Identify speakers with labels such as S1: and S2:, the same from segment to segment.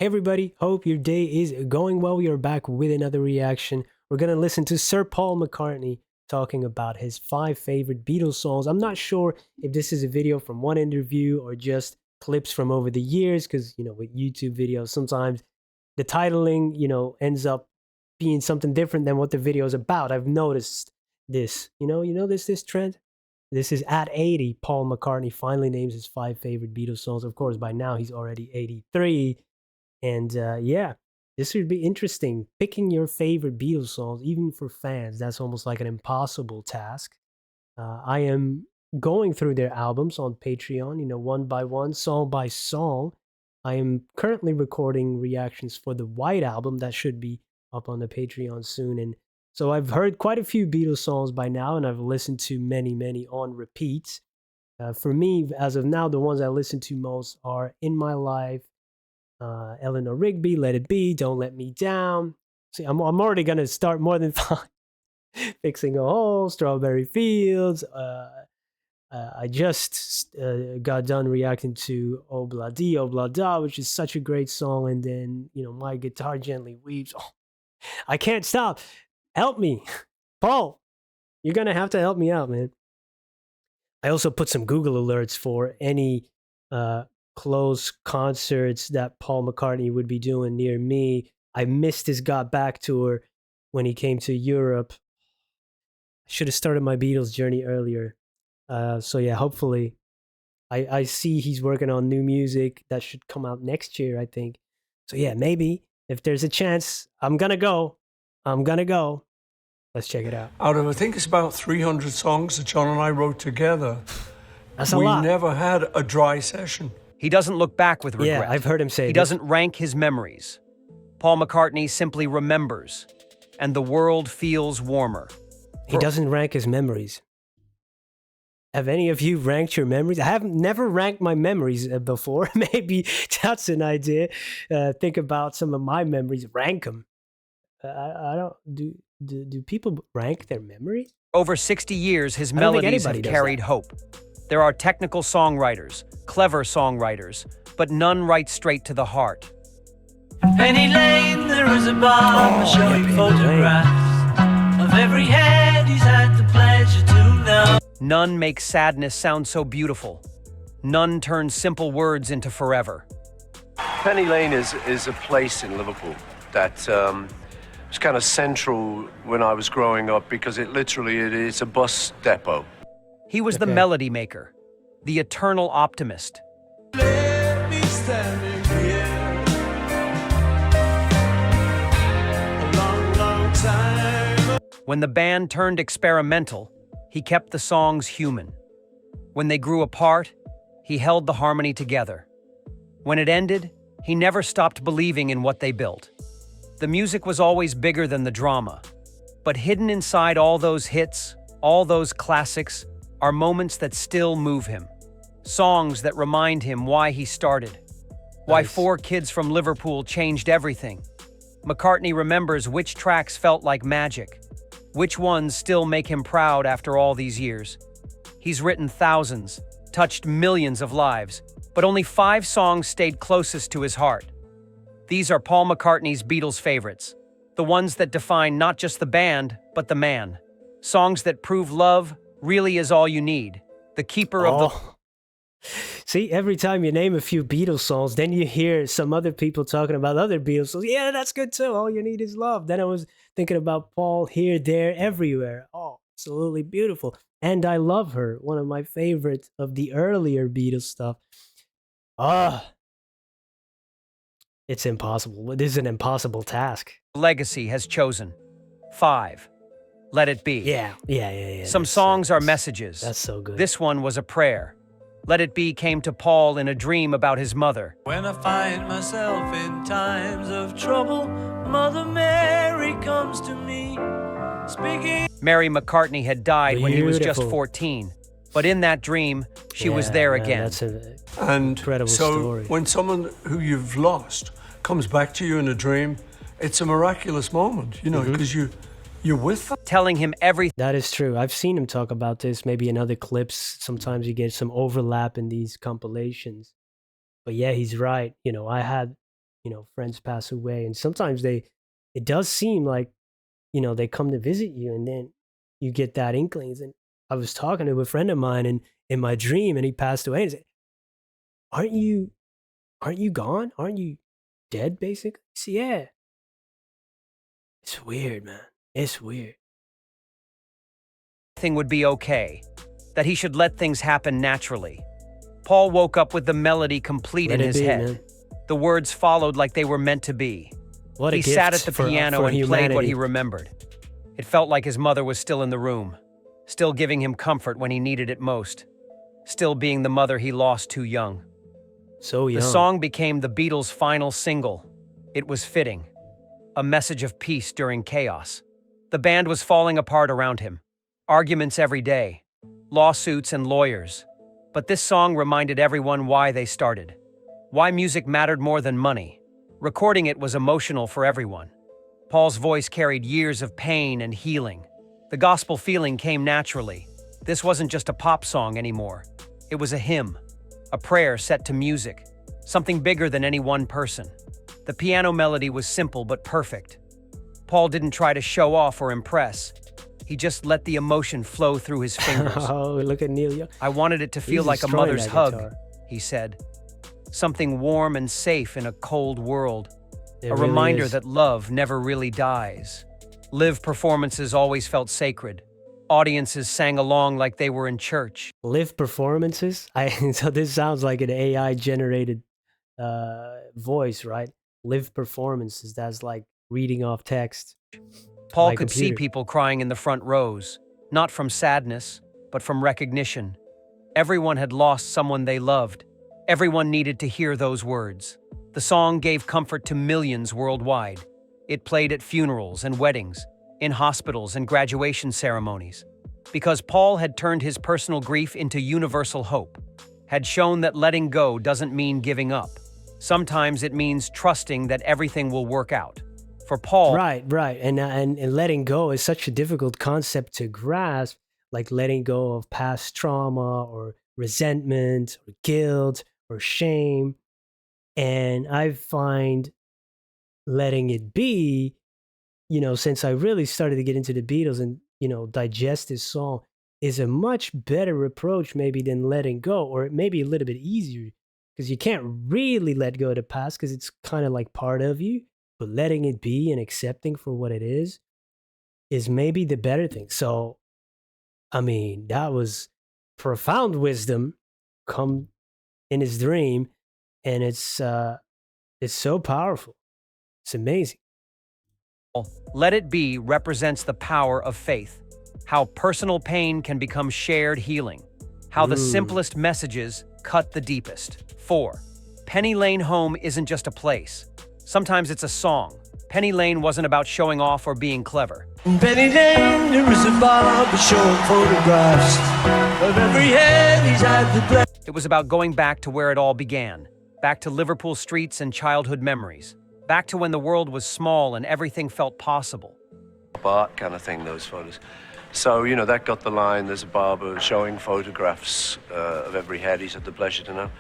S1: Hey everybody, hope your day is going well. We are back with another reaction. We're going to listen to Sir Paul McCartney talking about his 5 favorite Beatles songs. I'm not sure if this is a video from one interview or just clips from over the years because, with YouTube videos, sometimes the titling, ends up being something different than what the video is about. I've noticed this. This trend? This is at 80. Paul McCartney finally names his 5 favorite Beatles songs. Of course, by now he's already 83. And yeah, this would be interesting. Picking your favorite Beatles songs, even for fans, that's almost like an impossible task. I am going through their albums on Patreon, one by one, song by song. I am currently recording reactions for the White Album that should be up on the Patreon soon. And so I've heard quite a few Beatles songs by now, and I've listened to many, many on repeats. For me, as of now, the ones I listen to most are In My Life, Eleanor Rigby, Let It Be, Don't Let Me Down. See, I'm already gonna start more than 5. Fixing a Hole, Strawberry Fields. I just got done reacting to Obladi Oblada, which is such a great song, and then My Guitar Gently Weeps. Oh, I can't stop. Help me, Paul. You're gonna have to help me out, man. I also put some Google alerts for any close concerts that Paul McCartney would be doing near me. I missed his Got Back tour when he came to Europe. I should have started my Beatles journey earlier. So yeah, hopefully. I see he's working on new music that should come out next year, I think. So yeah, maybe if there's a chance, I'm gonna go. Let's check it out.
S2: Out of, I think it's about 300 songs that John and I wrote together.
S1: That's a lot.
S2: We never had a dry session.
S3: He doesn't look back with regret.
S1: Yeah, I've heard him say
S3: He
S1: this.
S3: doesn't rank his memories. Paul McCartney simply remembers, and the world feels warmer.
S1: He doesn't rank his memories. Have any of you ranked your memories? I have never ranked my memories before. Maybe that's an idea. Think about some of my memories. Rank them. I don't do people rank their memories?
S3: Over 60 years, his
S1: I don't think
S3: melodies
S1: anybody
S3: have
S1: does
S3: carried
S1: that.
S3: hope. There are technical songwriters, clever songwriters, but none write straight to the heart.
S4: In Penny Lane there is a bar showing photographs of every head he's had the pleasure to know.
S3: None make sadness sound so beautiful. None turn simple words into forever.
S5: Penny Lane is a place in Liverpool that was kind of central when I was growing up because it is a bus depot.
S3: He was the melody maker, the eternal optimist.
S4: Let me standing here a long, long time.
S3: When the band turned experimental, he kept the songs human. When they grew apart, he held the harmony together. When it ended, he never stopped believing in what they built. The music was always bigger than the drama, but hidden inside all those hits, all those classics, are moments that still move him. Songs that remind him why he started, why 4 kids from Liverpool changed everything. McCartney remembers which tracks felt like magic, which ones still make him proud after all these years. He's written thousands, touched millions of lives, but only 5 songs stayed closest to his heart. These are Paul McCartney's Beatles favorites, the ones that define not just the band, but the man. Songs that prove love really is all you need. The keeper of the...
S1: See, every time you name a few Beatles songs, then you hear some other people talking about other Beatles songs. Yeah, that's good too. All you need is love. Then I was thinking about Paul here, there, everywhere. Oh, absolutely beautiful. And I Love Her, one of my favorites of the earlier Beatles stuff. It's impossible. This is an impossible task.
S3: legacy has chosen. 5. Let It Be.
S1: Yeah.
S3: Some songs are messages.
S1: That's so good.
S3: This one was a prayer. Let It Be came to Paul in a dream about his mother.
S4: When I find myself in times of trouble, Mother Mary comes to me, speaking.
S3: Mary McCartney had died when he was just
S1: Beautiful.
S3: 14. But in that dream, she was there
S1: man,
S3: again.
S1: That's an
S2: And
S1: incredible
S2: so
S1: story.
S2: when someone who you've lost comes back to you in a dream, it's a miraculous moment, because you're with them.
S3: Telling him everything.
S1: That is true. I've seen him talk about this, maybe in other clips. Sometimes you get some overlap in these compilations. But yeah, he's right. I had friends pass away, and sometimes it does seem like, they come to visit you, and then you get that inklings. And I was talking to a friend of mine and in my dream, and he passed away. And he said, "Aren't you gone? Aren't you dead?" Basically, so yeah, it's weird, man. It's weird.
S3: Everything would be okay, that he should let things happen naturally. Paul woke up with the melody complete in his head.
S1: Man.
S3: The words followed like they were meant to be.
S1: What a
S3: He
S1: gift
S3: sat at the
S1: for
S3: piano and
S1: humanity.
S3: played what he remembered. It felt like his mother was still in the room, still giving him comfort when he needed it most, still being the mother he lost too young.
S1: So young.
S3: The song became the Beatles' final single. It was fitting, a message of peace during chaos. The band was falling apart around him, arguments every day, lawsuits and lawyers. But this song reminded everyone why they started, why music mattered more than money. Recording it was emotional for everyone. Paul's voice carried years of pain and healing. The gospel feeling came naturally. This wasn't just a pop song anymore. It was a hymn, a prayer set to music, something bigger than any one person. The piano melody was simple but perfect. Paul didn't try to show off or impress. He just let the emotion flow through his fingers.
S1: Oh, look at Neil Young.
S3: I wanted it to feel
S1: He's
S3: like a
S1: destroying
S3: mother's
S1: that
S3: hug,
S1: guitar.
S3: he said. Something warm and safe in a cold world.
S1: It
S3: A
S1: really
S3: reminder
S1: is.
S3: that love never really dies. Live performances always felt sacred. Audiences sang along like they were in church.
S1: Live performances. So this sounds like an AI generated voice, right? Live performances. That's like reading off text.
S3: Paul
S1: My
S3: could see
S1: computer.
S3: people crying in the front rows, not from sadness, but from recognition. Everyone had lost someone they loved. Everyone needed to hear those words. The song gave comfort to millions worldwide. It played at funerals and weddings, in hospitals and graduation ceremonies. Because Paul had turned his personal grief into universal hope, had shown that letting go doesn't mean giving up. Sometimes it means trusting that everything will work out. For Paul,
S1: Right. And letting go is such a difficult concept to grasp, like letting go of past trauma or resentment or guilt or shame. And I find letting it be, since I really started to get into the Beatles and, digest this song, is a much better approach maybe than letting go, or it may be a little bit easier because you can't really let go of the past because it's kind of like part of you. But letting it be and accepting for what it is maybe the better thing. So, I mean, that was profound wisdom come in his dream, and it's so powerful. It's amazing.
S3: Let It Be represents the power of faith, how personal pain can become shared healing, how the simplest messages cut the deepest. 4. Penny Lane Home isn't just a place. Sometimes it's a song. Penny Lane wasn't about showing off or being clever.
S4: In Penny Lane, there is a barber showing photographs of every head he's had the pleasure.
S3: It was about going back to where it all began, back to Liverpool streets and childhood memories, back to when the world was small and everything felt possible.
S5: Art kind of thing, those photos. So, that got the line, there's a barber showing photographs of every head he's had the pleasure to know.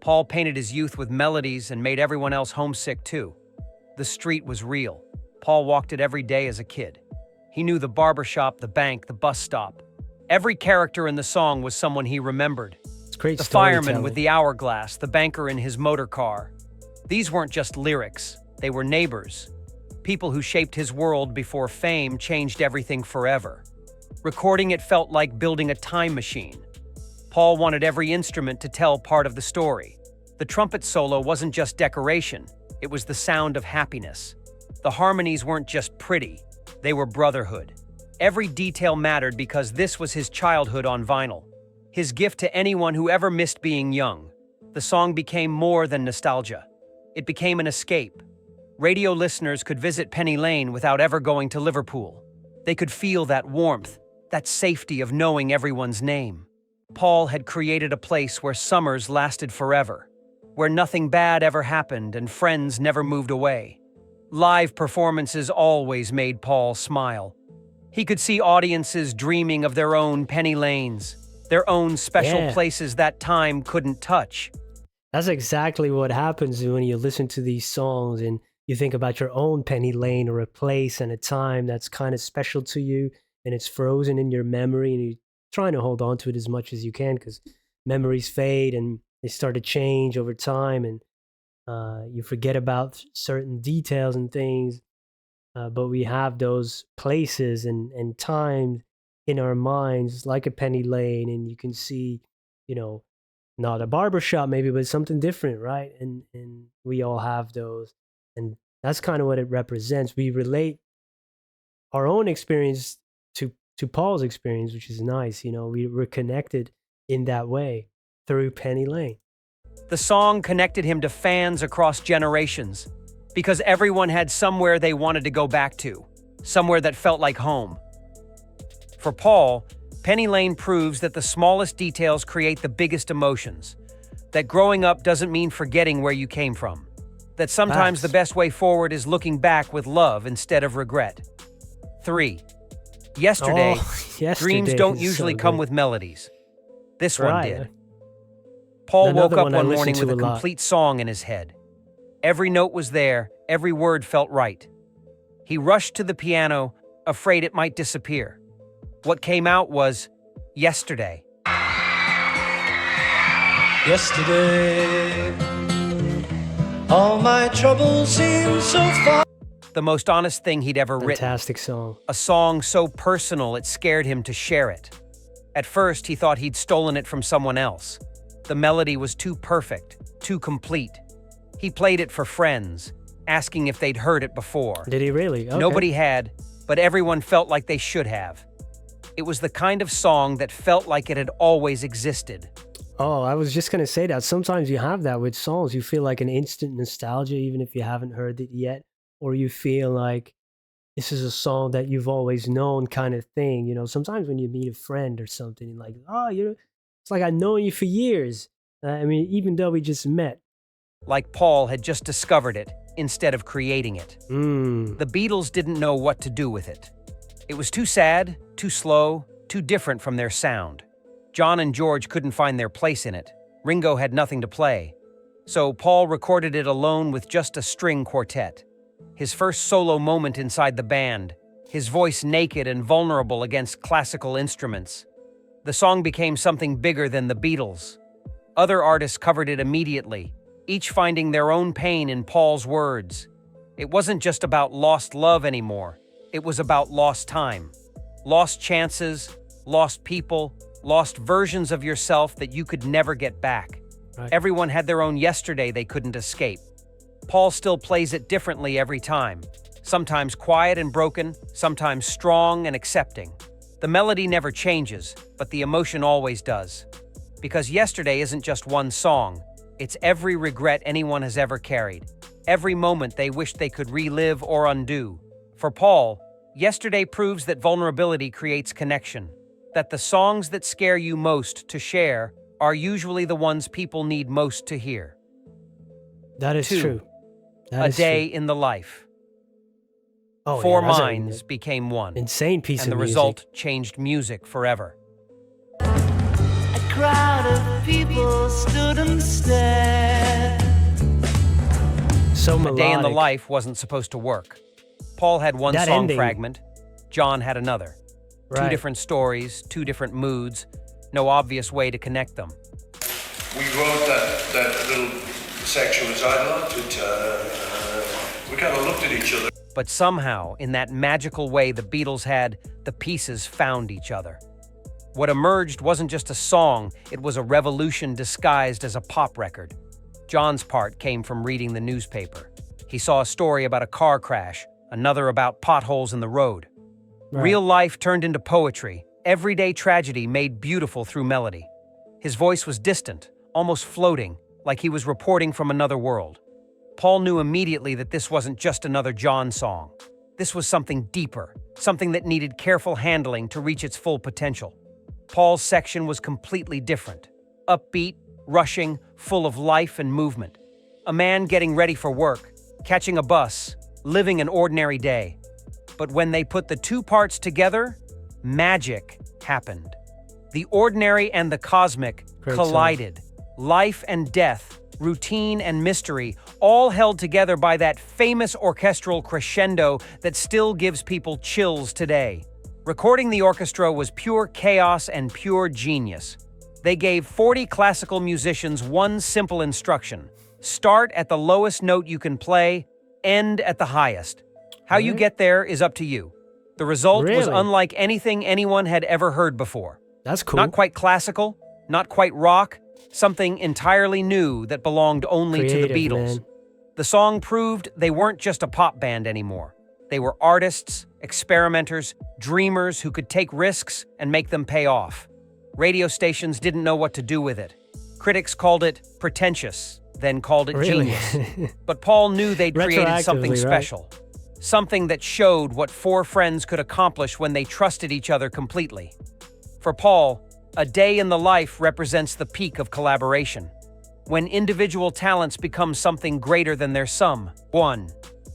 S3: Paul painted his youth with melodies and made everyone else homesick too. The street was real. Paul walked it every day as a kid. He knew the barbershop, the bank, the bus stop. Every character in the song was someone he remembered.
S1: It's great
S3: The fireman
S1: storytelling.
S3: with the hourglass, the banker in his motor car. These weren't just lyrics, they were neighbors. People who shaped his world before fame changed everything forever. Recording it felt like building a time machine. Paul wanted every instrument to tell part of the story. The trumpet solo wasn't just decoration, it was the sound of happiness. The harmonies weren't just pretty, they were brotherhood. Every detail mattered because this was his childhood on vinyl. His gift to anyone who ever missed being young. The song became more than nostalgia. It became an escape. Radio listeners could visit Penny Lane without ever going to Liverpool. They could feel that warmth, that safety of knowing everyone's name. Paul had created a place where summers lasted forever, where nothing bad ever happened and friends never moved away. Live performances always made Paul smile. He could see audiences dreaming of their own Penny Lanes, their own special
S1: Yeah.
S3: places that time couldn't touch.
S1: That's exactly what happens when you listen to these songs and you think about your own Penny Lane or a place and a time that's kind of special to you and it's frozen in your memory and you're trying to hold on to it as much as you can because memories fade and they start to change over time and you forget about certain details and things. But we have those places and times in our minds like a Penny Lane and you can see, you know, not a barber shop maybe, but something different, right? And we all have those, and that's kind of what it represents. We relate our own experience to Paul's experience, which is nice. You know, we're connected in that way through Penny Lane.
S3: The song connected him to fans across generations because everyone had somewhere they wanted to go back to, somewhere that felt like home. For Paul, Penny Lane proves that the smallest details create the biggest emotions, that growing up doesn't mean forgetting where you came from, that sometimes the best way forward is looking back with love instead of regret. 3. Yesterday, dreams don't usually come with melodies. This one did. Paul woke up one morning with a complete song in his head. Every note was there, every word felt right. He rushed to the piano, afraid it might disappear. What came out was, yesterday.
S4: Yesterday, all my troubles seem so far.
S3: The most honest thing he'd ever written.
S1: Fantastic song.
S3: A song so personal it scared him to share it. At first, he thought he'd stolen it from someone else. The melody was too perfect, too complete. He played it for friends, asking if they'd heard it before.
S1: Did he really? Okay.
S3: Nobody had, but everyone felt like they should have. It was the kind of song that felt like it had always existed.
S1: Oh, I was just going to say that. Sometimes you have that with songs. You feel like an instant nostalgia, even if you haven't heard it yet. Or you feel like this is a song that you've always known kind of thing. You know, sometimes when you meet a friend or something, you're like, oh, it's like I've known you for years. I mean, even though we just met.
S3: Like Paul had just discovered it instead of creating it. The Beatles didn't know what to do with it. It was too sad, too slow, too different from their sound. John and George couldn't find their place in it. Ringo had nothing to play. So Paul recorded it alone with just a string quartet. His first solo moment inside the band, his voice naked and vulnerable against classical instruments. The song became something bigger than the Beatles. Other artists covered it immediately, each finding their own pain in Paul's words. It wasn't just about lost love anymore. It was about lost time, lost chances, lost people, lost versions of yourself that you could never get back.
S1: Right.
S3: Everyone had their own yesterday they couldn't escape. Paul still plays it differently every time, sometimes quiet and broken, sometimes strong and accepting. The melody never changes, but the emotion always does. Because yesterday isn't just one song, it's every regret anyone has ever carried, every moment they wish they could relive or undo. For Paul, yesterday proves that vulnerability creates connection, that the songs that scare you most to share are usually the ones people need most to hear.
S1: That is
S3: 2.
S1: true.
S3: A Day in the Life.
S1: Oh,
S3: Four
S1: yeah, that's
S3: minds became one,
S1: insane piece
S3: and
S1: of
S3: the
S1: music.
S3: result changed music forever.
S4: A crowd of people stood and stared.
S1: So
S3: A
S1: melodic.
S3: Day in the Life wasn't supposed to work. Paul had one
S1: That
S3: song
S1: ending.
S3: fragment, John had another.
S1: Right.
S3: Two different stories, two different moods, no obvious way to connect them.
S6: We wrote that little section as I loved it. We kind of looked at each other.
S3: But somehow, in that magical way the Beatles had, the pieces found each other. What emerged wasn't just a song, it was a revolution disguised as a pop record. John's part came from reading the newspaper. He saw a story about a car crash, another about potholes in the road.
S1: Right.
S3: Real life turned into poetry, everyday tragedy made beautiful through melody. His voice was distant, almost floating, like he was reporting from another world. Paul knew immediately that this wasn't just another John song. This was something deeper, something that needed careful handling to reach its full potential. Paul's section was completely different. Upbeat, rushing, full of life and movement. A man getting ready for work, catching a bus, living an ordinary day. But when they put the two parts together, magic happened. The ordinary and the cosmic
S1: Great
S3: collided. Life and death routine, and mystery, all held together by that famous orchestral crescendo that still gives people chills today. Recording the orchestra was pure chaos and pure genius. They gave 40 classical musicians one simple instruction: start at the lowest note you can play, end at the highest. How you get there is up to you. The result was
S1: Really?
S3: unlike anything anyone had ever heard before.
S1: That's cool.
S3: Not quite classical, not quite rock, something entirely new that belonged only to the
S1: Creative,
S3: Beatles.
S1: man.
S3: The song proved they weren't just a pop band anymore. They were artists, experimenters, dreamers who could take risks and make them pay off. Radio stations didn't know what to do with it. Critics called it pretentious, then called it
S1: Really?
S3: genius. But Paul knew they'd created something
S1: Retroactively, right?
S3: special. Something that showed what four friends could accomplish when they trusted each other completely. For Paul, a day in the life represents the peak of collaboration, when individual talents become something greater than their sum. One,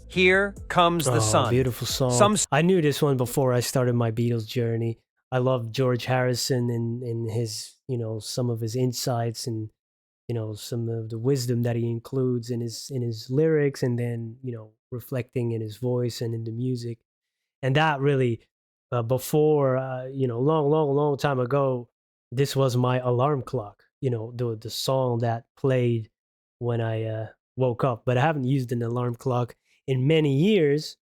S3: Here Comes the Sun.
S1: Beautiful song. I knew this one before I started my Beatles journey. I love George Harrison and his, some of his insights and, some of the wisdom that he includes in his lyrics, and then, reflecting in his voice and in the music. And that really, before, long time ago, this was my alarm clock, the song that played when I woke up. But I haven't used an alarm clock in many years,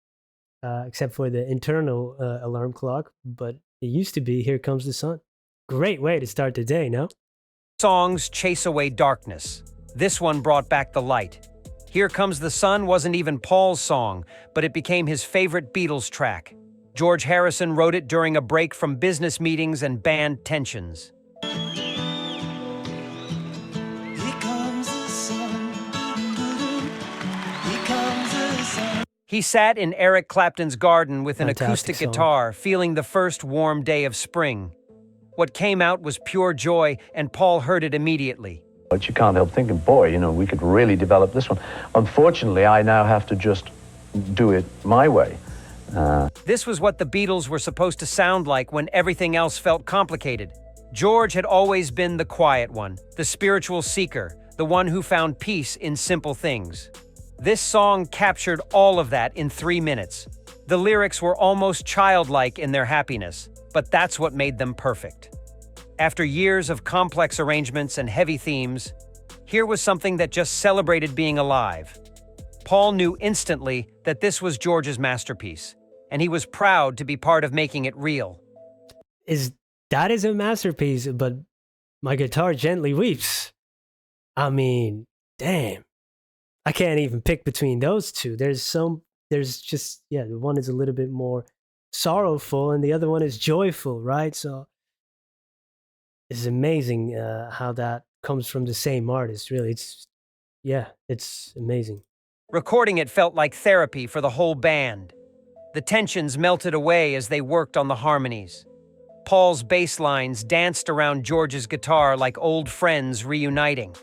S1: except for the internal alarm clock. But it used to be Here Comes the Sun. Great way to start the day, no?
S3: Songs chase away darkness. This one brought back the light. Here Comes the Sun wasn't even Paul's song, but it became his favorite Beatles track. George Harrison wrote it during a break from business meetings and band tensions.
S4: Here comes the sun. Here comes the sun.
S3: He sat in Eric Clapton's garden with an
S1: Fantastic
S3: acoustic
S1: song.
S3: guitar, feeling the first warm day of spring. What came out was pure joy, and Paul heard it immediately.
S7: But you can't help thinking, boy, we could really develop this one. Unfortunately, I now have to just do it my way.
S3: This was what the Beatles were supposed to sound like when everything else felt complicated. George had always been the quiet one, the spiritual seeker, the one who found peace in simple things. This song captured all of that in 3 minutes. The lyrics were almost childlike in their happiness, but that's what made them perfect. After years of complex arrangements and heavy themes, here was something that just celebrated being alive. Paul knew instantly that this was George's masterpiece, and he was proud to be part of making it real.
S1: That is a masterpiece, but My Guitar Gently Weeps. I mean, damn. I can't even pick between those two. The one is a little bit more sorrowful and the other one is joyful, right? So it's amazing how that comes from the same artist, really. It's amazing.
S3: Recording it felt like therapy for the whole band. The tensions melted away as they worked on the harmonies. Paul's bass lines danced around George's guitar like old friends reuniting.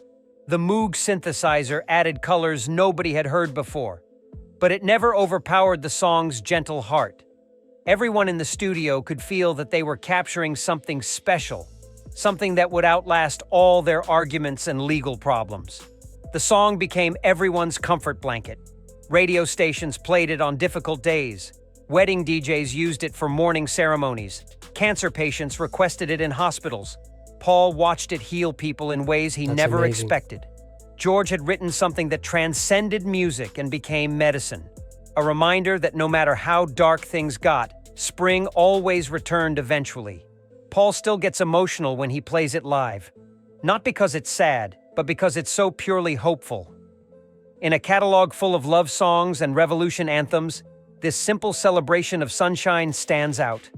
S3: The Moog synthesizer added colors nobody had heard before, but it never overpowered the song's gentle heart. Everyone in the studio could feel that they were capturing something special, something that would outlast all their arguments and legal problems. The song became everyone's comfort blanket. Radio stations played it on difficult days. Wedding DJs used it for mourning ceremonies. Cancer patients requested it in hospitals. Paul watched it heal people in ways he
S1: That's
S3: never
S1: amazing.
S3: expected. George had written something that transcended music and became medicine. A reminder that no matter how dark things got, spring always returned eventually. Paul still gets emotional when he plays it live. Not because it's sad, but because it's so purely hopeful. In a catalog full of love songs and revolution anthems, this simple celebration of sunshine stands out.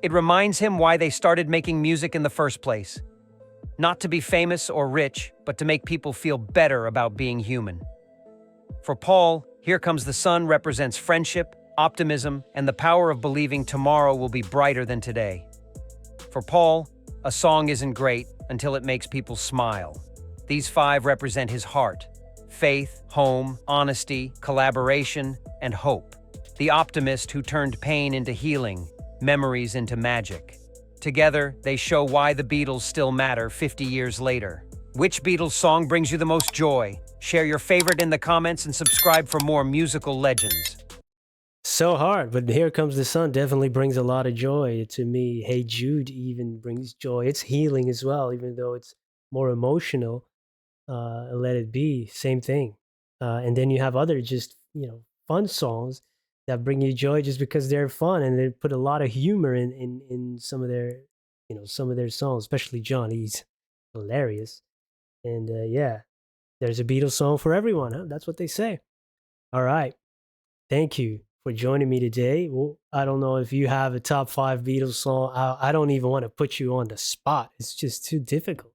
S3: It reminds him why they started making music in the first place. Not to be famous or rich, but to make people feel better about being human. For Paul, Here Comes the Sun represents friendship, optimism, and the power of believing tomorrow will be brighter than today. For Paul, a song isn't great until it makes people smile. These 5 represent his heart: faith, home, honesty, collaboration, and hope. The optimist who turned pain into healing, memories into magic. Together, they show why the Beatles still matter 50 years later. Which Beatles song brings you the most joy? Share your favorite in the comments and subscribe for more musical legends.
S1: So hard, but Here Comes the Sun definitely brings a lot of joy to me. Hey Jude even brings joy. It's healing as well, even though it's more emotional. Let It Be, same thing. And then you have other just, fun songs that bring you joy just because they're fun and they put a lot of humor in some of their, some of their songs, especially John. He's hilarious. And yeah, there's a Beatles song for everyone, huh? That's what they say. All right. Thank you for joining me today. Well, I don't know if you have a top 5 Beatles song. I don't even want to put you on the spot. It's just too difficult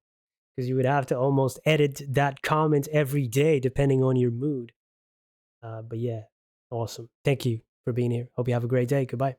S1: because you would have to almost edit that comment every day depending on your mood. But yeah, awesome. Thank you for being here. Hope you have a great day. Goodbye.